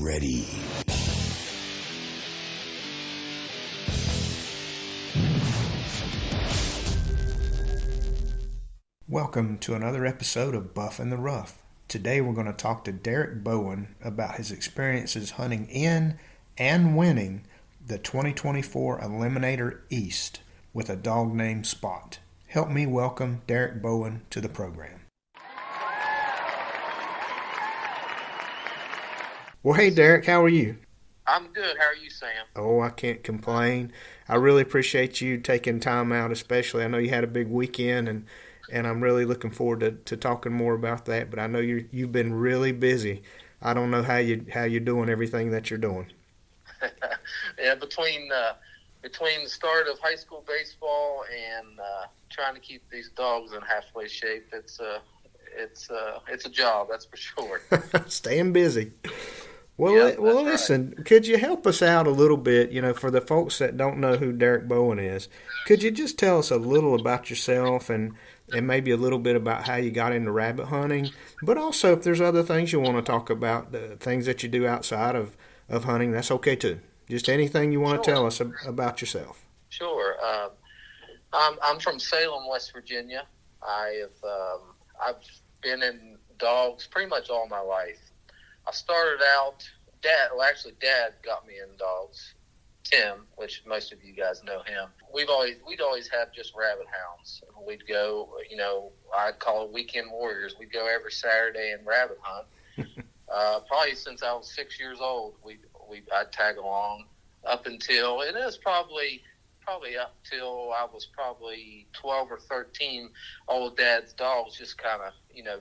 ready. Welcome to another episode of Buff in the Rough. Today we're going to talk to Derek Bowen about his experiences hunting in and winning the 2024 Eliminator East with a dog named Spot. Help me welcome Derek Bowen to the program. Well, hey Derek, how are you? I'm good. How are you, Sam? Oh, I can't complain. I really appreciate you taking time out, especially. I know you had a big weekend, and I'm really looking forward to talking more about that. But I know you've been really busy. I don't know how you're doing everything that you're doing. Yeah, between the start of high school baseball and trying to keep these dogs in halfway shape, it's a job, that's for sure. Staying busy. Well, Yeah, listen, right. Could you help us out a little bit, for the folks that don't know who Derek Bowen is? Could you just tell us a little about yourself and maybe a little bit about how you got into rabbit hunting? But also, if there's other things you want to talk about, the things that you do outside of hunting, that's okay too. Just anything you want to Sure. tell us about yourself. Sure. I'm from Salem, West Virginia. I've been in dogs pretty much all my life. I started out, Dad got me in dogs. Tim, which most of you guys know him. We'd always have just rabbit hounds. We'd go, I'd call it weekend warriors. We'd go every Saturday and rabbit hunt. Probably since I was 6 years old, I'd tag along up until, and it was probably up till I was probably 12 or 13. All of Dad's dogs just kind of,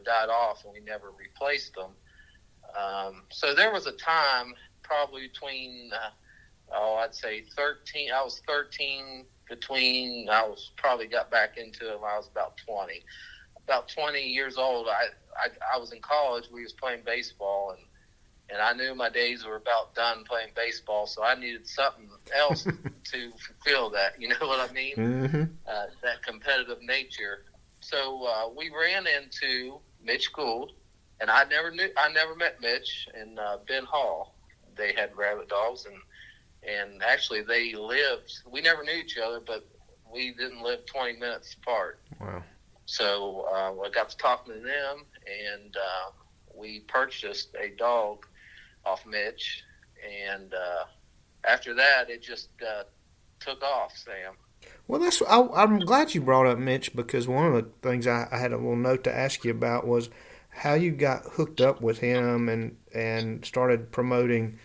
died off, and we never replaced them. So there was a time probably between, I'd say 13. I was 13 I probably got back into it when I was about 20. About 20 years old, I was in college. We was playing baseball, and I knew my days were about done playing baseball, so I needed something else to fulfill that. You know what I mean? Mm-hmm. That competitive nature. So we ran into Mitch Gould. And I never met Mitch and Ben Hall. They had rabbit dogs, and actually they lived. We never knew each other, but we didn't live 20 minutes apart. Wow. So I got to talking to them, and we purchased a dog off Mitch. And after that, it just took off, Sam. Well, I'm glad you brought up Mitch, because one of the things I had a little note to ask you about was how you got hooked up with him and started promoting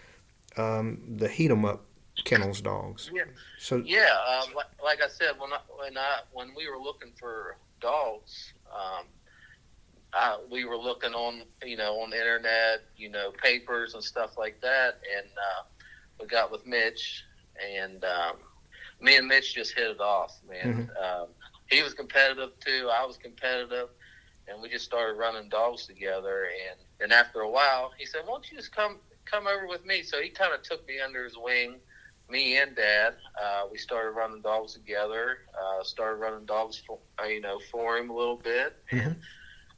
the Heat 'em Up Kennels dogs. Yeah. So Like I said, when we were looking for dogs, we were looking on on the internet, papers and stuff like that, and we got with Mitch, and me and Mitch just hit it off, man. Mm-hmm. He was competitive too. I was competitive. And we just started running dogs together. And after a while, he said, "Why don't you just come over with me?" So he kind of took me under his wing, me and Dad. We started running dogs together. Started running dogs for him a little bit, Mm-hmm. and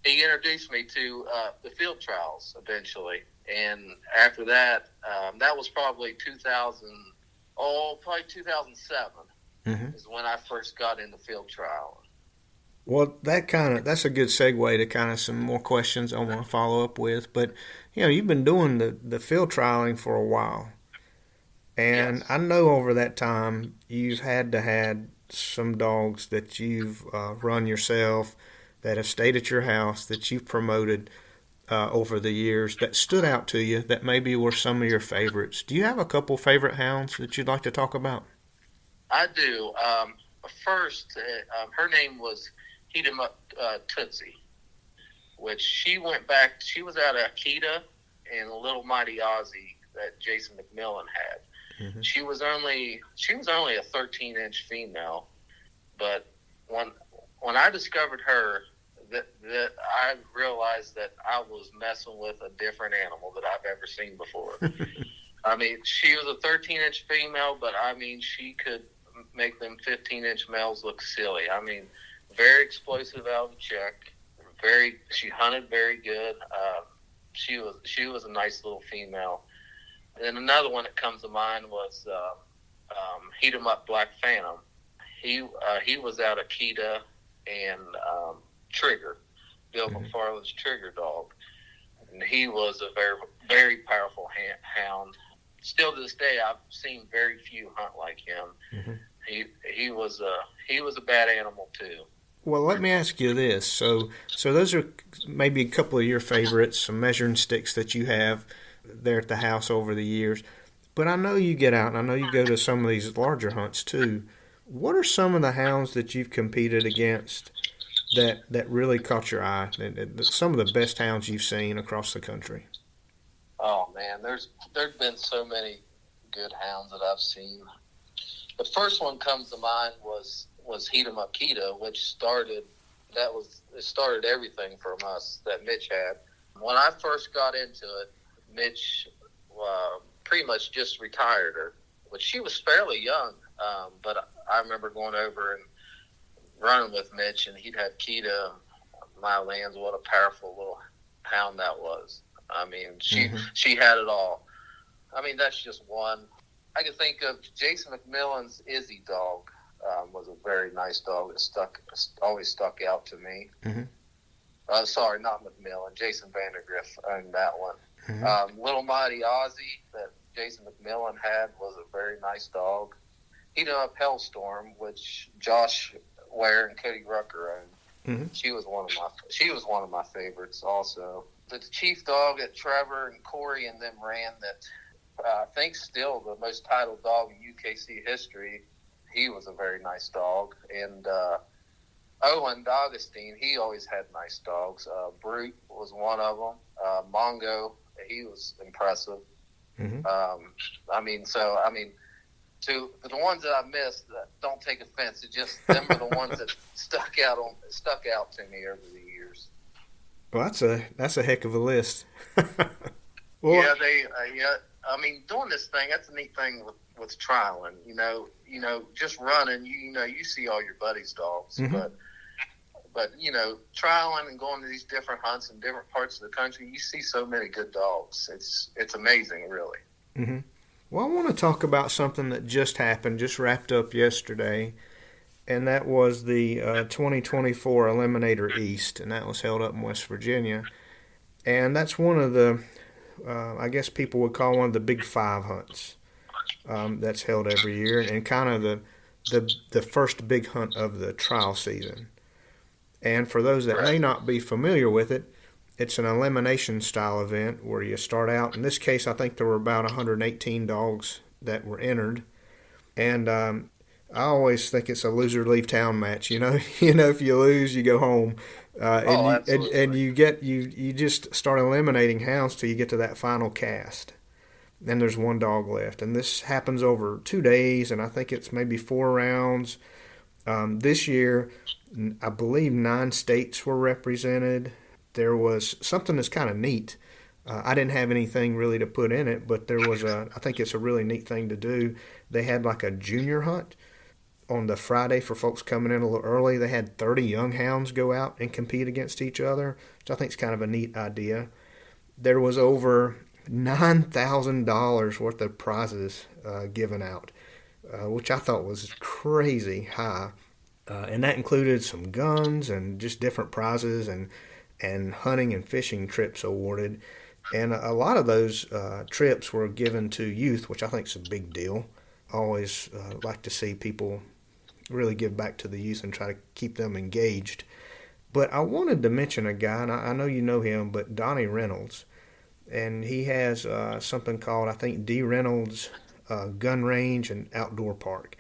he introduced me to the field trials eventually. And after that, that was probably 2007 Mm-hmm. is when I first got into field trial. Well, that's a good segue to kind of some more questions I want to follow up with. But you've been doing the field trialing for a while, and Yes. I know over that time you've had some dogs that you've run yourself, that have stayed at your house, that you've promoted over the years, that stood out to you, that maybe were some of your favorites. Do you have a couple favorite hounds that you'd like to talk about? I do. First, her name was Heat 'em Up Tootsie, which she went back. She was out of Akita and Little Mighty Aussie that Jason McMillan had. Mm-hmm. She was only a 13-inch female, but when I discovered her, that I realized that I was messing with a different animal that I've ever seen before. I mean, she was a 13-inch female, but I mean, she could make them 15-inch males look silly. I mean, very explosive out of the check. She hunted very good. She was a nice little female. And another one that comes to mind was Heat 'em Up Black Phantom. He was out of Kita and Trigger, Bill Mm-hmm. McFarland's Trigger dog, and he was a very very powerful hound. Still to this day, I've seen very few hunt like him. Mm-hmm. He was a bad animal too. Well, let me ask you this. So those are maybe a couple of your favorites, some measuring sticks that you have there at the house over the years. But I know you get out and I know you go to some of these larger hunts too. What are some of the hounds that you've competed against that really caught your eye? Some of the best hounds you've seen across the country. Oh man, there's been so many good hounds that I've seen. The first one comes to mind was Heat 'em Up Keto, which started everything from us that Mitch had. When I first got into it, Mitch pretty much just retired her, which she was fairly young. But I remember going over and running with Mitch, and he'd have Keto, my lands. What a powerful little hound that was. I mean, she had it all. I mean, that's just one. I can think of Jason McMillan's Izzy dog. Was a very nice dog that always stuck out to me. Mm-hmm. Sorry, not McMillan. Jason Vandergriff owned that one. Mm-hmm. Little Mighty Ozzy that Jason McMillan had was a very nice dog. Heat 'em Up Hellstorm, which Josh Ware and Cody Rucker owned. Mm-hmm. She was one of my favorites also. The chief dog that Trevor and Corey and them ran that I think still the most titled dog in UKC history. He was a very nice dog. And Owen D'Augustine, he always had nice dogs. Brute was one of them. Mongo, he was impressive. Mm-hmm. To the ones that I missed, don't take offense. It just them are the ones that stuck out to me over the years. Well, that's a heck of a list. Well, Yeah. I mean, doing this thing, that's a neat thing with trialing. Just running. You see all your buddies' dogs, mm-hmm. but trialing and going to these different hunts in different parts of the country, you see so many good dogs. It's amazing, really. Mm-hmm. Well, I want to talk about something that just happened, just wrapped up yesterday, and that was the 2024 Eliminator East, and that was held up in West Virginia. And that's one of the, I guess people would call one of the big five hunts that's held every year, and kind of the first big hunt of the trial season. And for those that may not be familiar with it, it's an elimination style event where you start out. In this case, I think there were about 118 dogs that were entered, and I always think it's a loser leave town match. If you lose, you go home, and you just start eliminating hounds till you get to that final cast. Then there's one dog left, and this happens over 2 days, and I think it's maybe 4 rounds. This year, I believe 9 states were represented. There was something that's kind of neat. I didn't have anything really to put in it, but there was I think it's a really neat thing to do. They had like a junior hunt on the Friday for folks coming in a little early. They had 30 young hounds go out and compete against each other, which I think is kind of a neat idea. There was over $9,000 worth of prizes given out, which I thought was crazy high. And that included some guns and just different prizes and hunting and fishing trips awarded. And a lot of those trips were given to youth, which I think is a big deal. I always like to see people really give back to the youth and try to keep them engaged. But I wanted to mention a guy, and I know you know him, but Donnie Reynolds. And he has something called, I think, D. Reynolds Gun Range and Outdoor Park.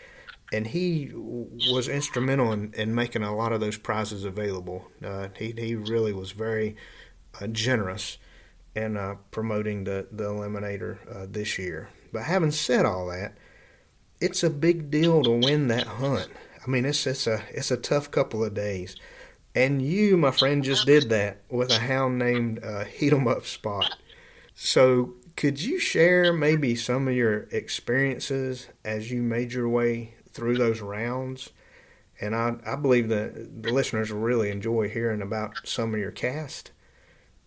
And he was instrumental in making a lot of those prizes available. He really was very generous in promoting the Eliminator this year. But having said all that, it's a big deal to win that hunt. I mean, it's a tough couple of days. And you, my friend, just did that with a hound named Heat 'em Up Spot. So could you share maybe some of your experiences as you made your way through those rounds? And I believe that the listeners will really enjoy hearing about some of your cast.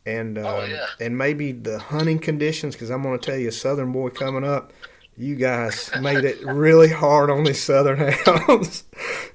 and Oh yeah. and maybe the hunting conditions. Because I'm going to tell you, Southern boy coming up, you guys made it really hard on these Southern hounds.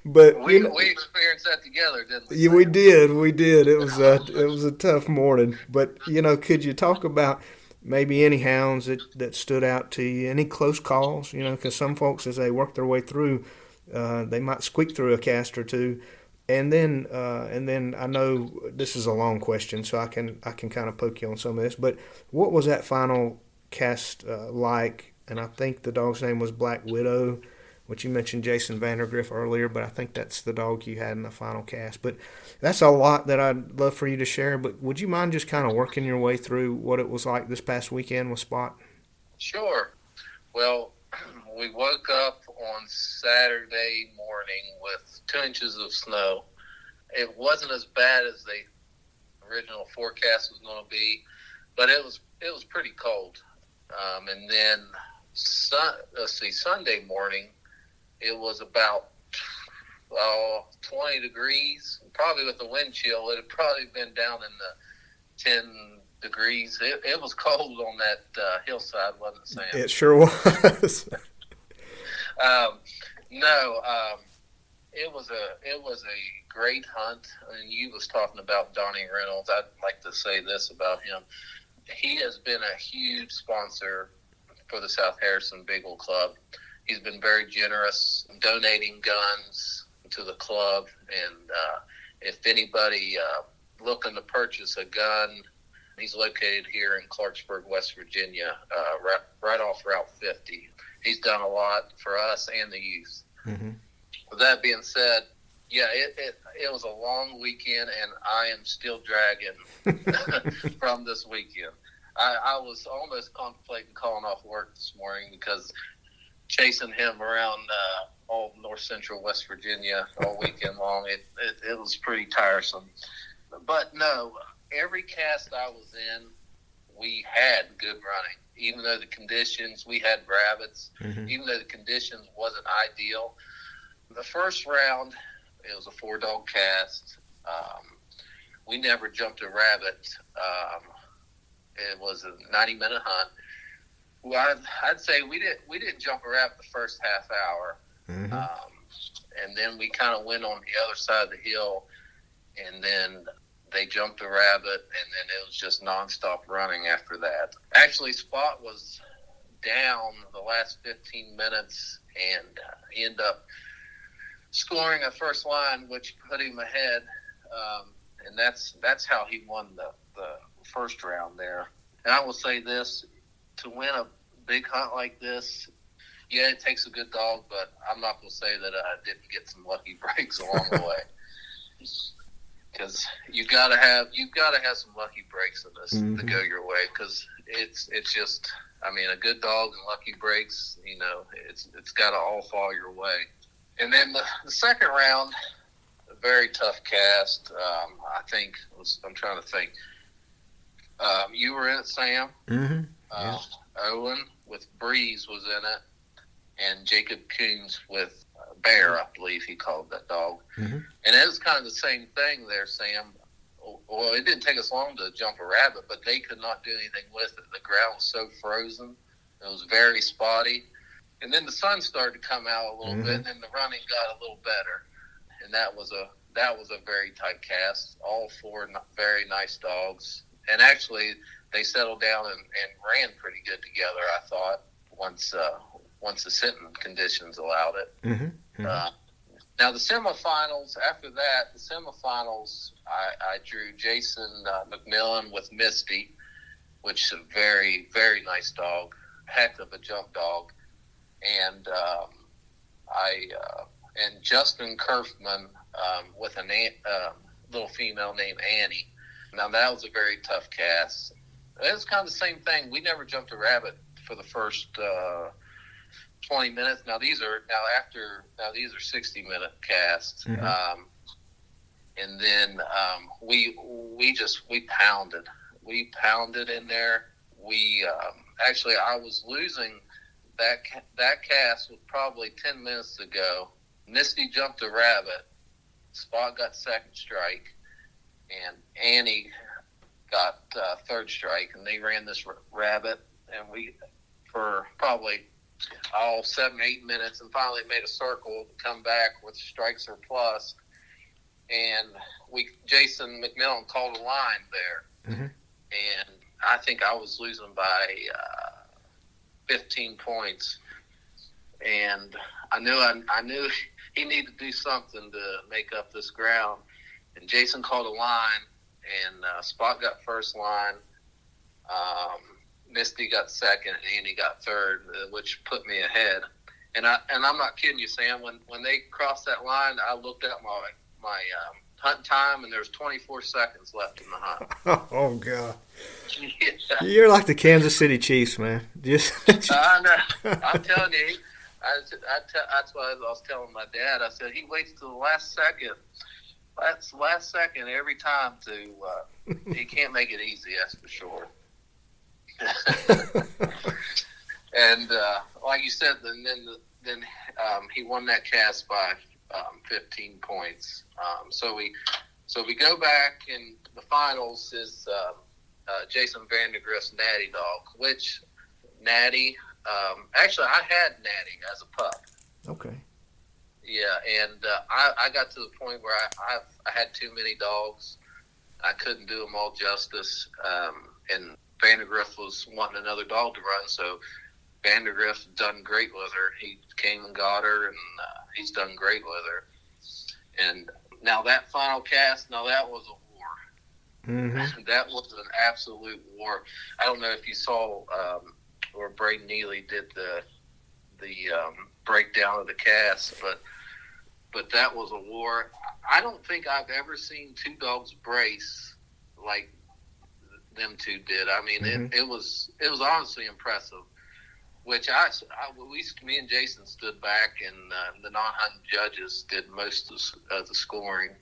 But We experienced that together, didn't we, yeah, Sam? we did. It was a tough morning. But could you talk about maybe any hounds that stood out to you? Any close calls? Because some folks, as they work their way through, they might squeak through a cast or two. And then I know this is a long question, so I can kind of poke you on some of this. But what was that final cast like? And I think the dog's name was Black Widow, which you mentioned Jason Vandergriff earlier, but I think that's the dog you had in the final cast. But that's a lot that I'd love for you to share. But would you mind just kind of working your way through what it was like this past weekend with Spot? Sure. Well, we woke up on Saturday morning with 2 inches of snow. It wasn't as bad as the original forecast was going to be, but it was pretty cold. And then Sunday morning, it was about 20 degrees. Probably with the wind chill, it had probably been down in the 10 degrees. It was cold on that hillside, wasn't it, Sam? It sure was. No, it was a great hunt. And you was talking about Donnie Reynolds. I'd like to say this about him. He has been a huge sponsor for the South Harrison Beagle Club. He's been very generous, donating guns to the club. And if anybody looking to purchase a gun, he's located here in Clarksburg, West Virginia, right off Route 50. He's done a lot for us and the youth. Mm-hmm. With that being said, yeah, it was a long weekend, and I am still dragging from this weekend. I was almost contemplating calling off work this morning because chasing him around all north central West Virginia all weekend long, it was pretty tiresome. But no, every cast I was in, we had good running. Even though the conditions, we had rabbits, even though the conditions wasn't ideal. The first round, it was a 4-dog cast. We never jumped a rabbit. It was a 90-minute hunt. Well, I'd say we didn't jump a rabbit the first half hour. Mm-hmm. And then we kind of went on the other side of the hill, and then they jumped a rabbit, and then it was just nonstop running after that. Actually, Spot was down the last 15 minutes, and he ended up scoring a first line, which put him ahead. And that's how he won the first round there. And I will say this, to win a big hunt like this, yeah, it takes a good dog, but I'm not going to say that I didn't get some lucky breaks along the way. Because you've got to have some lucky breaks in this to go your way. Because it's just, I mean, a good dog and lucky breaks, it's got to all fall your way. And then the second round, a very tough cast. I'm trying to think. You were in it, Sam. Mm-hmm. Yeah. Owen with Breeze was in it, and Jacob Coons with Bear, I believe he called that dog. Mm-hmm. And it was kind of the same thing there, Sam. Well, it didn't take us long to jump a rabbit, but they could not do anything with it. The ground was so frozen. It was very spotty. And then the sun started to come out a little bit, and then the running got a little better. And that was a very tight cast. All 4 very nice dogs. And actually, they settled down and ran pretty good together, I thought, once the sitting conditions allowed it. Mm-hmm. Mm-hmm. Now, the semifinals, after that, I drew Jason McMillan with Misty, which is a very, very nice dog, heck of a jump dog. And and Justin Kerfman with a little female named Annie. Now, that was a very tough cast. It was kind of the same thing. We never jumped a rabbit for the first 20 minutes. Now these are 60-minute casts. Mm-hmm. And then we pounded. We pounded in there. Actually, I was losing that cast with probably 10 minutes to go. Misty jumped a rabbit. Spot got second strike, and Annie got third strike, and they ran this rabbit, and we for probably 7-8 minutes, and finally made a circle to come back with strikes or plus, and Jason McMillan called a line there, and I think I was losing by 15 points, and I knew he needed to do something to make up this ground, and Jason called a line, and Spot got first line, Misty got second, and Andy got third, which put me ahead. And I'm not kidding you, Sam. When they crossed that line, I looked at my hunt time, and there was 24 seconds left in the hunt. Oh God! Yeah. You're like the Kansas City Chiefs, man. Just I know. I'm telling you, that's what I was telling my dad. I said he waits till the last second. That's the last second every time to. He can't make it easy, that's for sure. And like you said, then he won that cast by 15 points. So we go back, and the finals is Jason Vandergrift's Natty dog, which Natty. Actually, I had Natty as a pup. okay. Yeah, and I got to the point where I had too many dogs. I couldn't do them all justice, and Vandergrift was wanting another dog to run, so Vandergrift done great with her. He came and got her, and he's done great with her. And now that final cast, that was a war. Mm-hmm. That was an absolute war. I don't know if you saw where Braden Neely did the breakdown of the cast, but that was a war. I don't think I've ever seen two dogs brace like them two did. I mean, it was honestly impressive. Which me and Jason stood back, and the non-hunting judges did most of the scoring.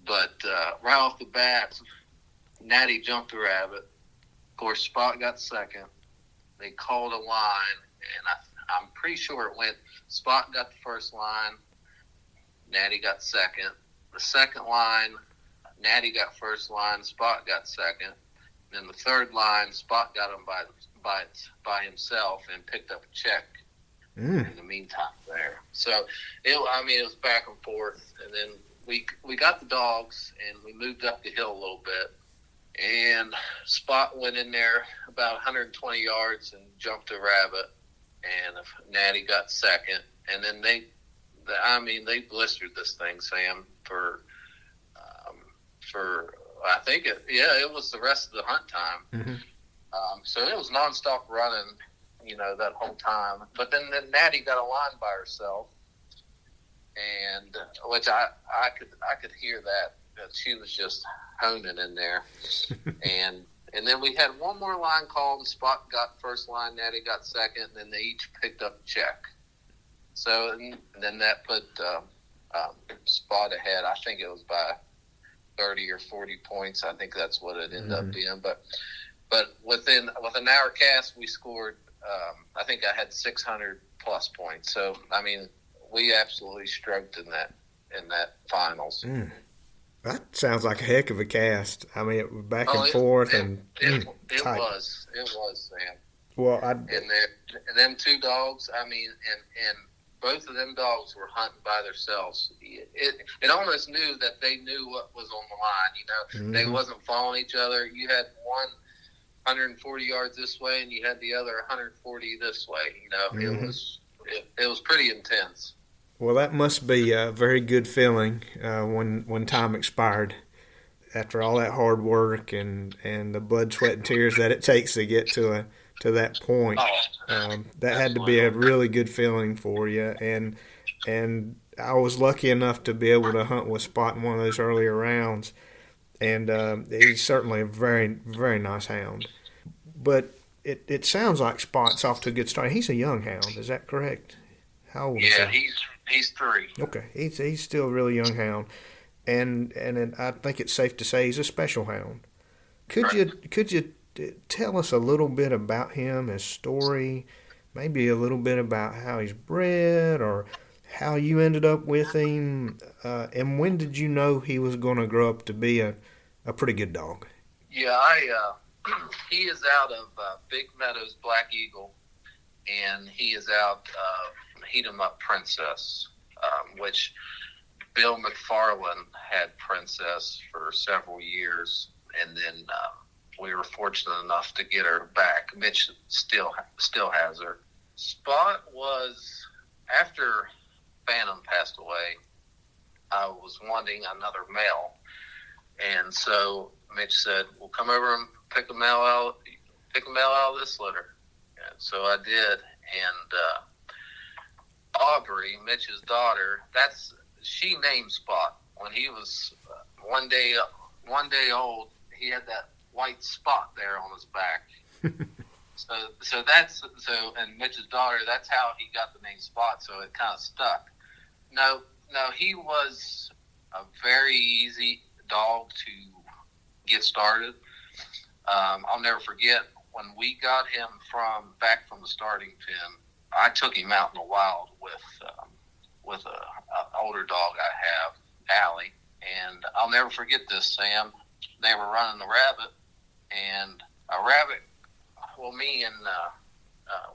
But right off the bat, Natty jumped the rabbit. Of course, Spot got second. They called a line, and I'm pretty sure it went. Spot got the first line. Natty got second. The second line, Natty got first line. Spot got second. Then the third line, Spot got him by himself and picked up a check in the meantime there. So it was back and forth, and then we got the dogs, and we moved up the hill a little bit, and Spot went in there about 120 yards and jumped a rabbit, and Natty got second, and then they blistered this thing, Sam, for I think it was the rest of the hunt time. Mm-hmm. So it was nonstop running, that whole time. But then Natty got a line by herself, and which I could hear that she was just honing in there. and then we had one more line called, and Spot got first line, Natty got second, and then they each picked up a check. So and then that put Spot ahead. I think it was by 30 or 40 points. I think that's what it ended up being. But with an hour cast, we scored. I think I had 600 plus points. So I mean, we absolutely stroked in that finals. That sounds like a heck of a cast. I mean, it was back and forth, and it was, Sam. Well, and them two dogs. I mean, and both of them dogs were hunting by themselves. It almost knew that they knew what was on the line. They wasn't following each other. You had one 140 yards this way, and you had the other 140 this way. It was pretty intense. Well, that must be a very good feeling when time expired, after all that hard work and the blood, sweat, and tears that it takes to get to that point. That had to be a really good feeling for you. And I was lucky enough to be able to hunt with Spot in one of those earlier rounds. And he's certainly a very, very nice hound. But it sounds like Spot's off to a good start. He's a young hound. Is that correct? How old is he? He's 3. Okay, he's still a really young hound, and I think it's safe to say he's a special hound. Could you tell us a little bit about him, his story, maybe a little bit about how he's bred or how you ended up with him, and when did you know he was going to grow up to be a pretty good dog? Yeah, he is out of Big Meadows Black Eagle, and he is out of Heat 'em Up Princess, which Bill McFarland had Princess for several years, and then we were fortunate enough to get her back. Mitch still has her. Spot was, after Phantom passed away, I was wanting another male, and so Mitch said, "We'll come over and pick a male out of this litter." And so I did, and Aubrey, Mitch's daughter, she named Spot when he was one day old. He had that white spot there on his back. And Mitch's daughter, that's how he got the name Spot. So it kind of stuck. No, he was a very easy dog to get started. I'll never forget when we got him back from the starting pen. I took him out in the wild with a older dog I have, Allie, and I'll never forget this, Sam. They were running the rabbit, and a rabbit. Well, me and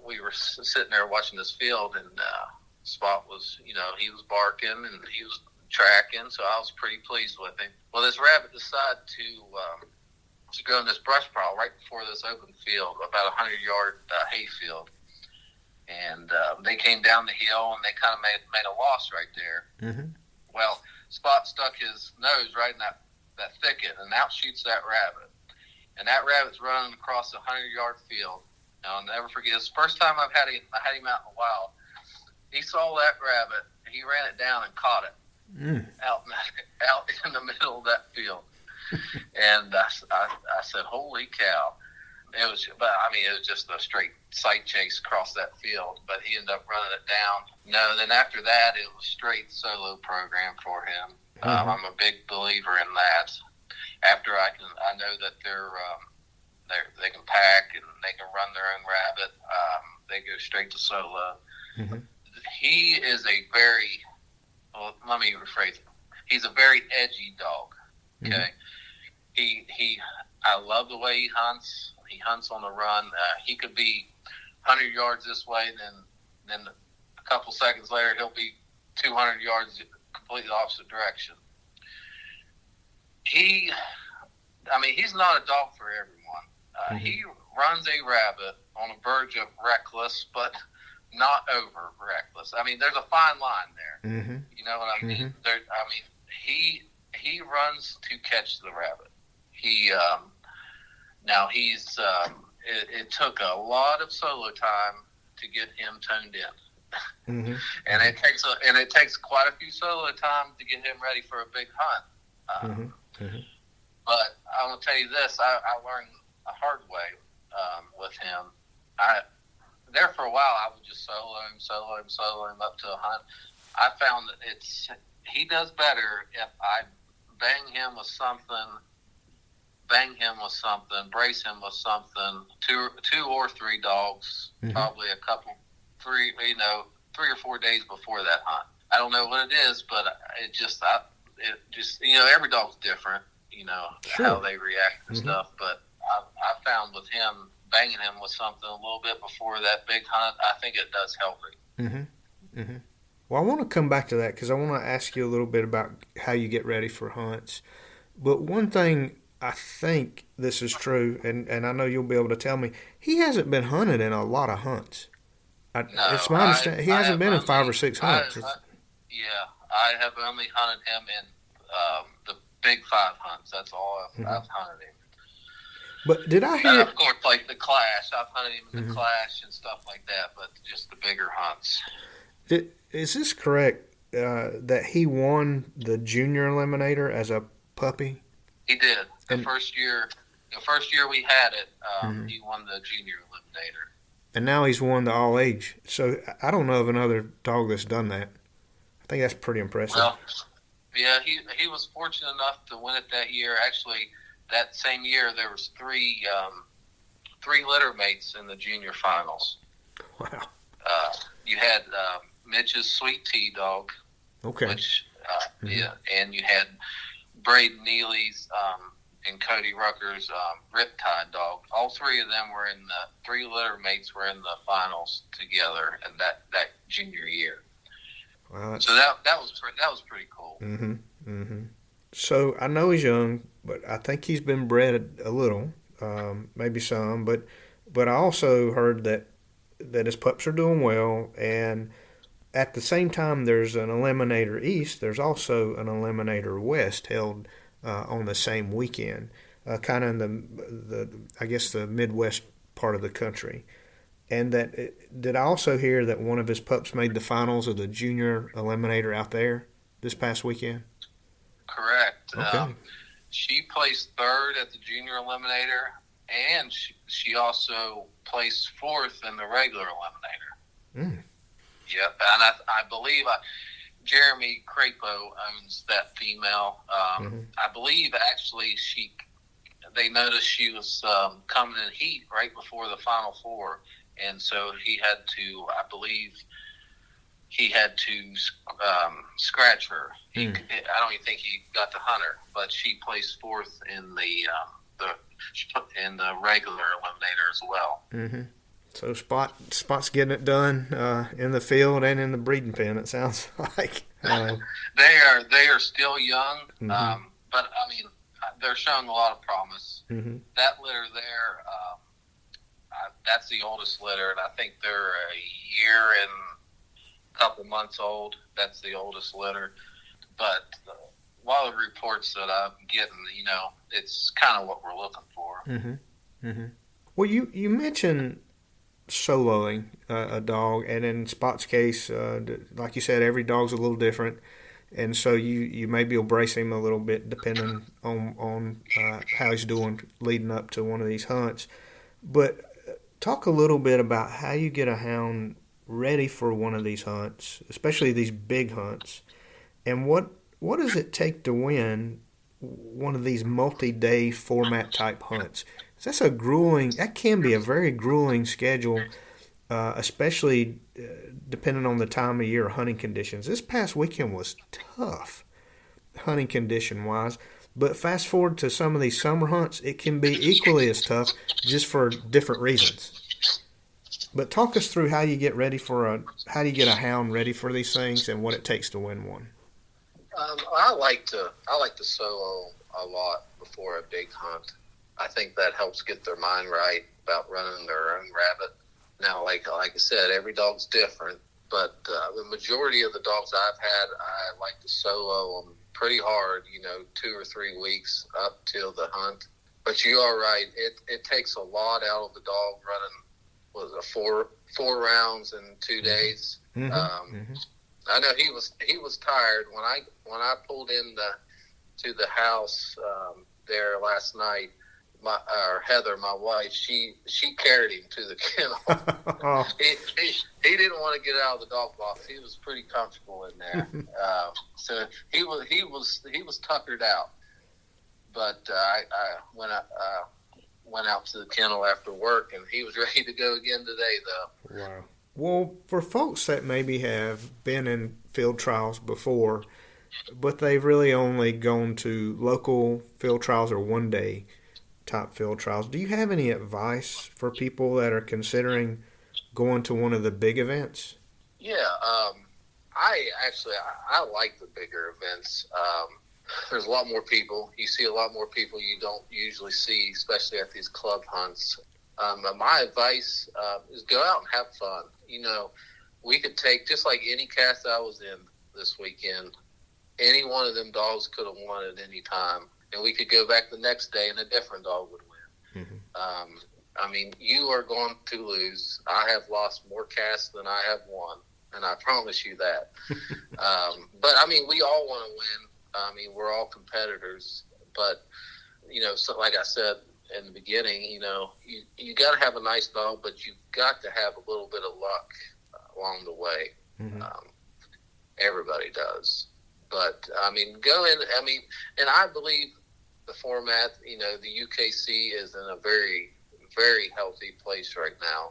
we were sitting there watching this field, and Spot was, he was barking and he was tracking, so I was pretty pleased with him. Well, this rabbit decided to go in this brush pile right before this open field, about 100-yard hay field. And they came down the hill, and they kind of made a loss right there. Mm-hmm. Well, Spot stuck his nose right in that thicket, and out shoots that rabbit. And that rabbit's running across a 100-yard field. And I'll never forget. It's the first time I had him out in the wild. He saw that rabbit, and he ran it down and caught it out in the middle of that field. And I said, "Holy cow!" It was just a straight sight chase across that field. But he ended up running it down. No, then after that, it was straight solo program for him. Mm-hmm. I'm a big believer in that. After I know that they can pack and they can run their own rabbit. They go straight to solo. Mm-hmm. He is let me rephrase it. He's a very edgy dog. Okay. Mm-hmm. I love the way he hunts. He hunts on the run. He could be 100 yards this way, then a couple seconds later he'll be 200 yards completely opposite direction. He's not a dog for everyone. He runs a rabbit on the verge of reckless, but not over reckless. There's a fine line there. Mm-hmm. You know what I mean? Mm-hmm. He runs to catch the rabbit. It took a lot of solo time to get him toned in. Mm-hmm. And it takes quite a few solo time to get him ready for a big hunt. But I'm gonna tell you this: I learned a hard way with him. There for a while, I would just solo him up to a hunt. I found that he does better if I bang him with something, brace him with something. Two or three dogs, probably three or 4 days before that hunt. I don't know what it is, but every dog's different. Sure. How they react and stuff. But I found with him, banging him with something a little bit before that big hunt, I think it does help him. Mm-hmm. Mm-hmm. Well, I want to come back to that because I want to ask you a little bit about how you get ready for hunts. But one thing, I think this is true, and I know you'll be able to tell me, he hasn't been hunted in a lot of hunts. It's my understanding he hasn't been in 5 or 6 hunts. I have only hunted him in the big 5 hunts. That's all I've hunted him. But did I hear? Of course, like the Clash. I've hunted him in the Clash and stuff like that, but just the bigger hunts. Is this correct that he won the junior Eliminator as a puppy? He did. The first year we had it, he won the junior Eliminator. And now he's won the all age. So I don't know of another dog that's done that. I think that's pretty impressive. Well, yeah, he was fortunate enough to win it that year. Actually, that same year there was three litter mates in the junior finals. Wow. You had Mitch's Sweet Tea dog. Okay. Which and you had Braden Neely's and Cody Rucker's Riptide dog. All three of them were in the three litter mates were in the finals together, and that junior year. Wow, so that was pretty cool. Mm-hmm. Mm-hmm. So I know he's young, but I think he's been bred a little, maybe some. But I also heard that his pups are doing well, and at the same time, there's an Eliminator East. There's also an Eliminator West held on the same weekend, kind of in the I guess the Midwest part of the country. And did I also hear that one of his pups made the finals of the Junior Eliminator out there this past weekend? Correct. Okay. She placed third at the Junior Eliminator, and she also placed fourth in the regular Eliminator. Mm. Yep, and I believe Jeremy Crapo owns that female. Mm-hmm. I believe actually they noticed she was coming in heat right before the Final Four, and so he had to, I believe, scratch her. I don't even think he got to hunt her, but she placed fourth in the regular eliminator as well. Mm-hmm. So Spot's getting it done in the field and in the breeding pen. It sounds like they are still young, mm-hmm. But I mean they're showing a lot of promise. Mm-hmm. That litter there, that's the oldest litter, and I think they're a year and a couple months old. That's the oldest litter, but a lot of the reports that I'm getting, it's kind of what we're looking for. Mm-hmm. Mm-hmm. Well, you mentioned soloing a dog, and in Spot's case, like you said, every dog's a little different, and so you maybe will brace him a little bit depending on how he's doing leading up to one of these hunts. But talk a little bit about how you get a hound ready for one of these hunts, especially these big hunts, and what does it take to win one of these multi-day format type hunts? That can be a very grueling schedule, especially depending on the time of year or hunting conditions. This past weekend was tough, hunting condition wise. But fast forward to some of these summer hunts, it can be equally as tough, just for different reasons. But talk us through how you get a hound ready for these things and what it takes to win one. I like to solo a lot before a big hunt. I think that helps get their mind right about running their own rabbit. Now, like I said, every dog's different, but the majority of the dogs I've had, I like to solo them pretty hard, 2 or 3 weeks up till the hunt. But you are right; it takes a lot out of the dog running. Four rounds in 2 days? Mm-hmm. Mm-hmm. I know he was tired when I pulled in to the house there last night. Heather, my wife, she carried him to the kennel. He didn't want to get out of the dog box. He was pretty comfortable in there, so he was tuckered out. But I went out to the kennel after work, and he was ready to go again today, though. Wow. Well, for folks that maybe have been in field trials before, but they've really only gone to local field trials or one-day type field trials, do you have any advice for people that are considering going to one of the big events? Yeah, I like the bigger events. There's a lot more people. You see a lot more people you don't usually see, especially at these club hunts. My advice is go out and have fun. We could take, just like any cast I was in this weekend, any one of them dogs could have won at any time, and we could go back the next day and a different dog would win. Mm-hmm. You are going to lose. I have lost more casts than I have won, and I promise you that. But we all want to win. We're all competitors, but so like I said in the beginning, you got to have a nice dog, but you've got to have a little bit of luck along the way. Mm-hmm. Everybody does, but go in. And I believe the format. The UKC is in a very, very healthy place right now,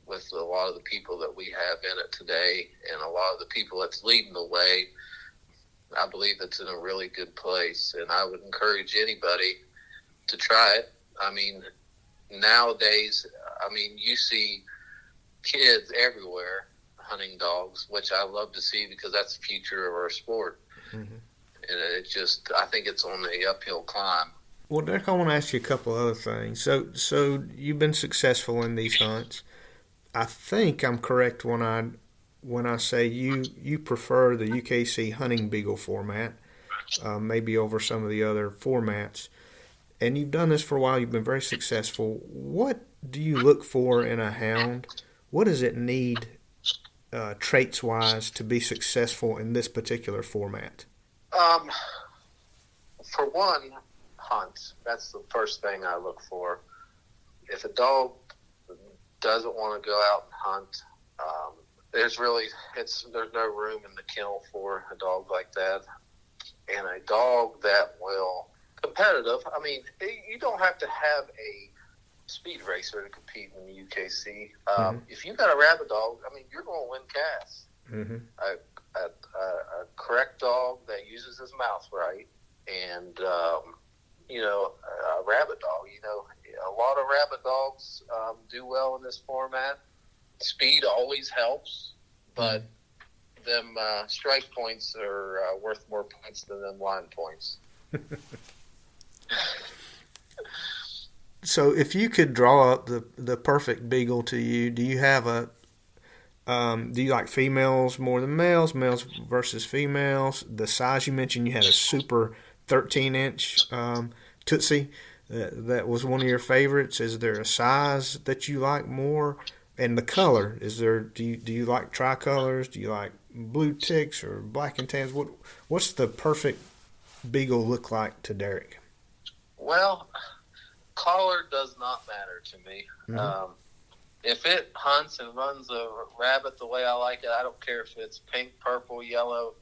with a lot of the people that we have in it today, and a lot of the people that's leading the way. I believe it's in a really good place, and I would encourage anybody to try it. I mean, nowadays, I mean, you see kids everywhere hunting dogs, which I love to see because that's the future of our sport. Mm-hmm. And it just, I think it's on the uphill climb. Well, Derek, I want to ask you a couple other things. So you've been successful in these hunts. I think I'm correct when I say you prefer the UKC hunting beagle format, maybe over some of the other formats. And you've done this for a while. You've been very successful. What do you look for in a hound? What does it need, traits wise, to be successful in this particular format? Um, for one, hunts. That's the first thing I look for. If a dog doesn't want to go out and hunt, there's no room in the kennel for a dog like that. And a dog that will competitive. I mean, you don't have to have a speed racer to compete in the UKC. If you got a rabbit dog, I mean, you're going to win casts. Mm-hmm. A correct dog that uses his mouth right, and a rabbit dog. A lot of rabbit dogs do well in this format. Speed always helps, but them strike points are worth more points than them line points. So, if you could draw up the perfect beagle to you, do you have a do you like females more than males? Males versus females? The size you mentioned, you had a super 13-inch Tootsie. That was one of your favorites. Is there a size that you like more? And the color, is there? Do you like tricolors? Do you like blue ticks or black and tans? What's the perfect beagle look like to Derek? Well, color does not matter to me. Mm-hmm. If it hunts and runs a rabbit the way I like it, I don't care if it's pink, purple, yellow.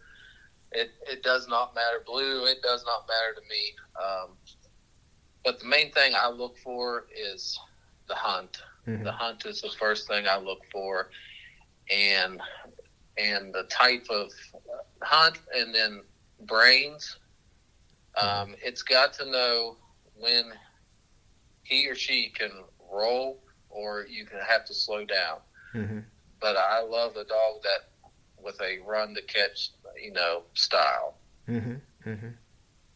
It does not matter. Blue, it does not matter to me. But the main thing I look for is the hunt. Mm-hmm. The hunt is the first thing I look for, and the type of hunt, and then brains. It's got to know when he or she can roll, or you can have to slow down. Mm-hmm. But I love a dog that with a run to catch, style. Mm-hmm. Mm-hmm.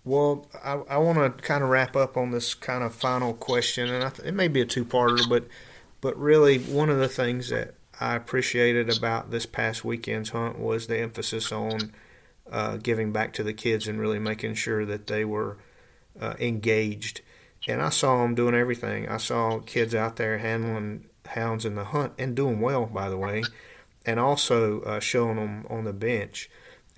Well, I want to kind of wrap up on this kind of final question, and it may be a two-parter, but really one of the things that I appreciated about this past weekend's hunt was the emphasis on giving back to the kids and really making sure that they were engaged. And I saw them doing everything. I saw kids out there handling hounds in the hunt and doing well, by the way, and also showing them on the bench.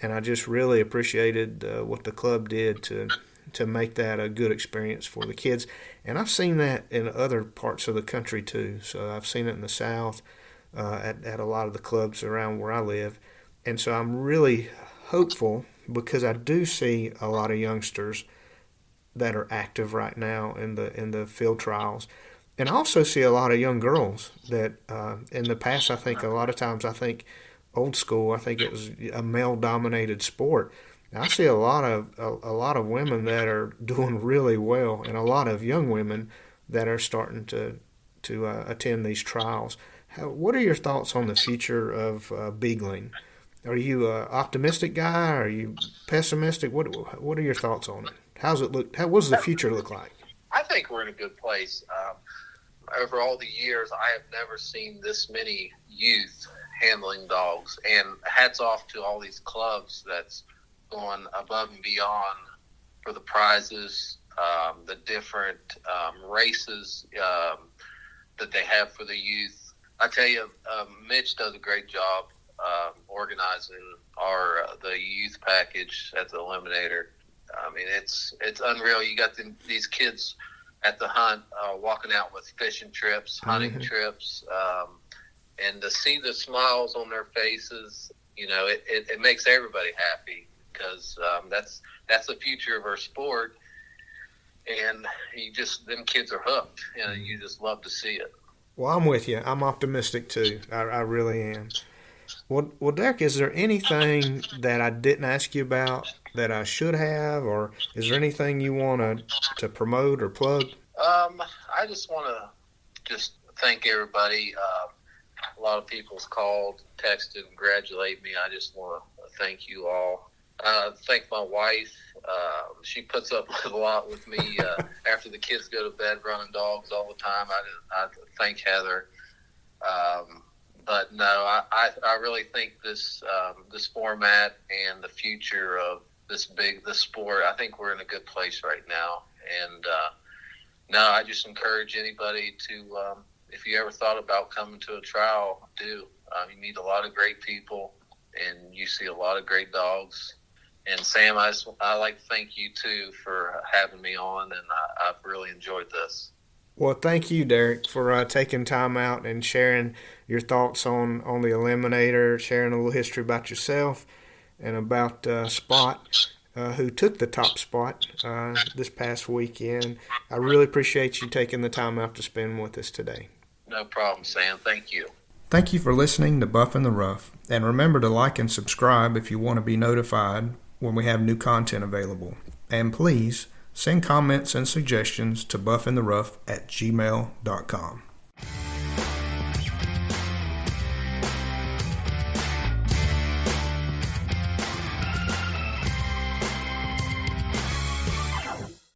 And I just really appreciated what the club did to make that a good experience for the kids. And I've seen that in other parts of the country too. So I've seen it in the South at a lot of the clubs around where I live. And so I'm really hopeful because I do see a lot of youngsters that are active right now in the field trials. And I also see a lot of young girls that in the past, I think old school, I think it was a male-dominated sport. I see a lot of women that are doing really well, and a lot of young women that are starting to attend these trials. What are your thoughts on the future of beagling? Are you an optimistic guy? Are you pessimistic? What are your thoughts on it? How's it look? What does the future look like? I think we're in a good place. Over all the years, I have never seen this many youth handling dogs, and hats off to all these clubs that's going above and beyond for the prizes, the different races that they have for the youth. I tell you, Mitch does a great job organizing the youth package at the Eliminator. I mean, it's unreal. You got these kids at the hunt walking out with fishing trips, hunting mm-hmm. trips, and to see the smiles on their faces, it makes everybody happy because that's the future of our sport, and them kids are hooked, and you just love to see it. Well, I'm with you. I'm optimistic too. I really am. Well, Derek, is there anything that I didn't ask you about that I should have, or is there anything you want to promote or plug? I just want to just thank everybody. A lot of people's called, texted, and congratulate me. I just want to thank you all. Thank my wife. She puts up with a lot with me after the kids go to bed, running dogs all the time. I thank Heather. But no, I really think this format and the future of this sport, I think we're in a good place right now. And no, I just encourage anybody to, if you ever thought about coming to a trial, do. You meet a lot of great people, and you see a lot of great dogs. And Sam, I like to thank you too for having me on, and I've really enjoyed this. Well, thank you, Derek, for taking time out and sharing your thoughts on the Eliminator, sharing a little history about yourself and about Spot, who took the top spot this past weekend. I really appreciate you taking the time out to spend with us today. No problem, Sam. Thank you. Thank you for listening to Buff in the Rough, and remember to like and subscribe if you want to be notified when we have new content available. And please send comments and suggestions to buffintherough@gmail.com.